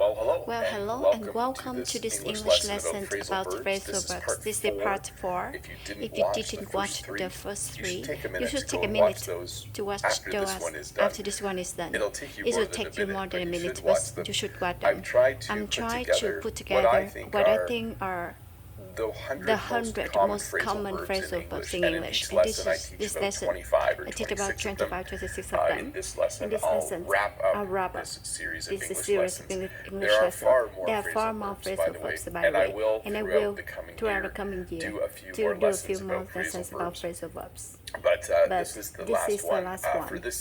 Well, hello and welcome to this English lesson about phrasal verbs. This is part 4. If you didn't watch the first 3, you should take a minute to watch those after this one is done. It will take you more than a minute, but you should watch them. I'm trying to put together what I think are the 100 most common phrasal verbs in English. And this lesson, I take about 25, 26 of them. In this lesson, I'll wrap up this series of English lessons. There are far more phrasal verbs, by the way, and I will, throughout the coming year, do a few more lessons about phrasal verbs. But this is the last one for this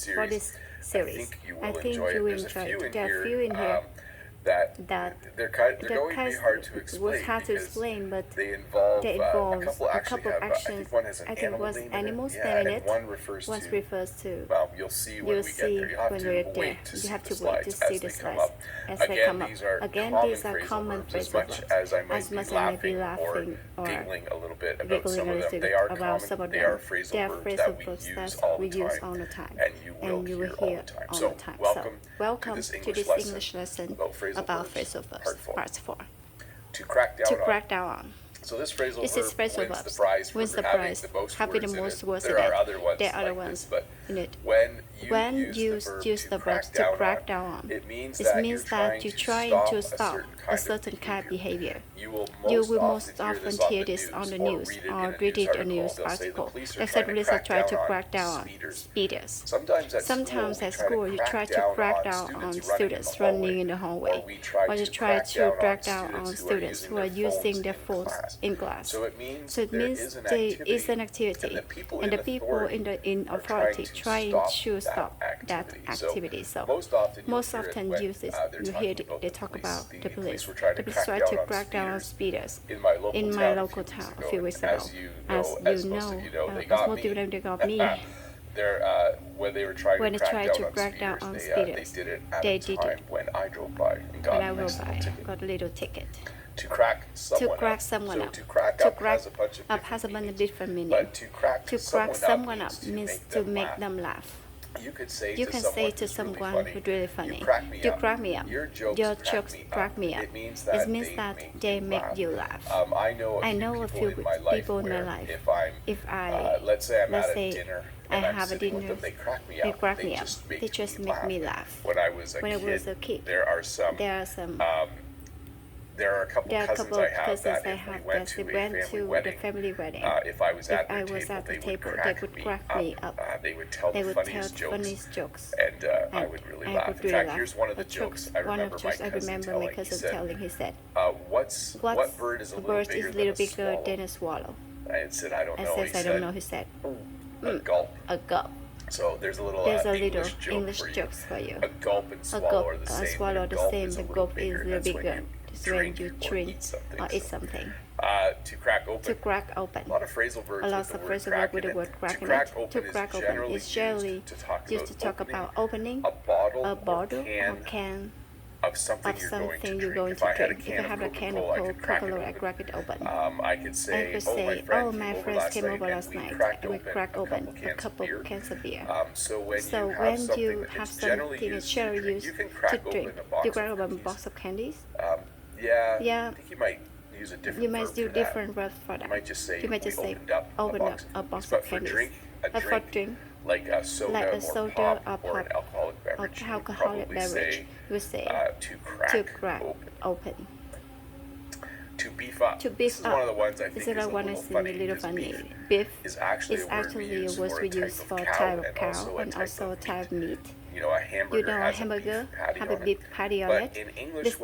series. I think you will enjoy it. There are a few in here that they're going to be hard to explain, but they involve a couple of actions. I think it was animals, then it one refers to well, you'll see when we get there. You have to wait to see the slides as they come up. Again, these are common phrasal verbs. As much as I may be laughing or giggling a little bit about some of them, they are common. They are phrasal verbs that we use all the time, and you will hear all the time. So, welcome to this English lesson about phrasal verbs, part 4. To crack down on. So this is phrasal verbs. Wins the prize, having the most words in it. There are other ones in it. When you use the verbs to crack down on, it means that you're trying to stop a certain kind of behavior. You will most often hear this on the news or read it in a news article. That police are trying to crack down on speeders. Sometimes at school you try to crack down on students running in the hallway, or you try to crack down on students who are using their phones in class. So it means there is an activity, and the people in authority trying to stop that activity. So most often use this. You hear they talk about the police. The police try to crack down on speeders in my local town a few weeks ago. As you know, as most of them they got me. When they tried to crack down on speeders, they did it when I drove by and got a little ticket. To crack someone up. To crack up has a bunch of different meaning. To crack someone up means to make them laugh. You can say to someone who's really funny, you crack me up. Your jokes crack me up. It means that they make you laugh. I know a few people in my life. If I, let's say I have a dinner, they crack me up. They just make me laugh. When I was a kid, there are a couple of cousins I have that if we went to the family wedding, if I was at the table, they would crack me up. They would tell the funniest jokes, and I would really laugh. In fact, here's one of the jokes I remember my cousin telling. He said, what bird is a little bigger than a swallow? I said, I don't know. He said, a gulp. A gulp. So there's a little English jokes for you. A gulp and swallow are the same. The gulp is a little bigger. It's when you drink or eat something. To crack open. A lot of phrasal verbs with the word crack in it. To crack open is generally used to talk about opening a bottle or can of something you're going to drink. If I have a can of Coca-Cola, I crack it open. I could say, oh, my friends came over last night, and we cracked open a couple of cans of beer. So when you have something that's generally used to drink, you crack open a box of candies. Yeah. I think you might use different words for that. You might just say, open up a box of candies. For drink, like a soda or pop or an alcoholic beverage. You would say to crack open. To beef up. This is one of the ones I think is a little funny. Beef is actually a word we use for a type of cow and also a type of meat. A hamburger have a beef patty on it. In English,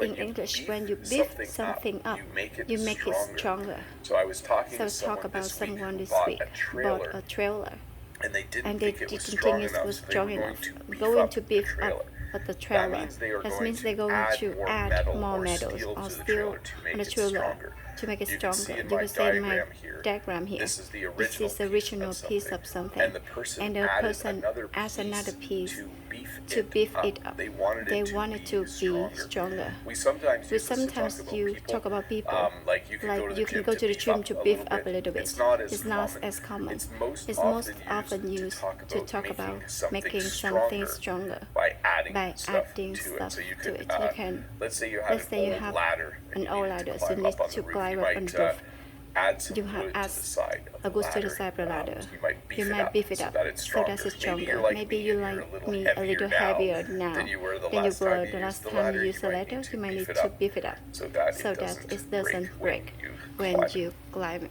when you beef something up, you make it stronger. So I was talking about someone this week bought a trailer, and they didn't think it was strong enough. Going to beef up the trailer. That means they're going to add more metals or steel on the trailer to make it stronger. You will see in my diagram here. This is the original piece of something, and the person adds another piece to beef it up. They want it to be stronger. We sometimes you talk about people like you can go to the gym to beef up a little bit. It's not as common. It's most often used to talk about making something stronger by by adding stuff to it. You can, let's say you have an old ladder, so you need to climb up on the roof. You have add a goods to the side of the ladder. You might beef it up so that it's stronger. Maybe you like me a little heavier now than you were the last time you used a ladder. You might need to beef it up so that it doesn't break when you climb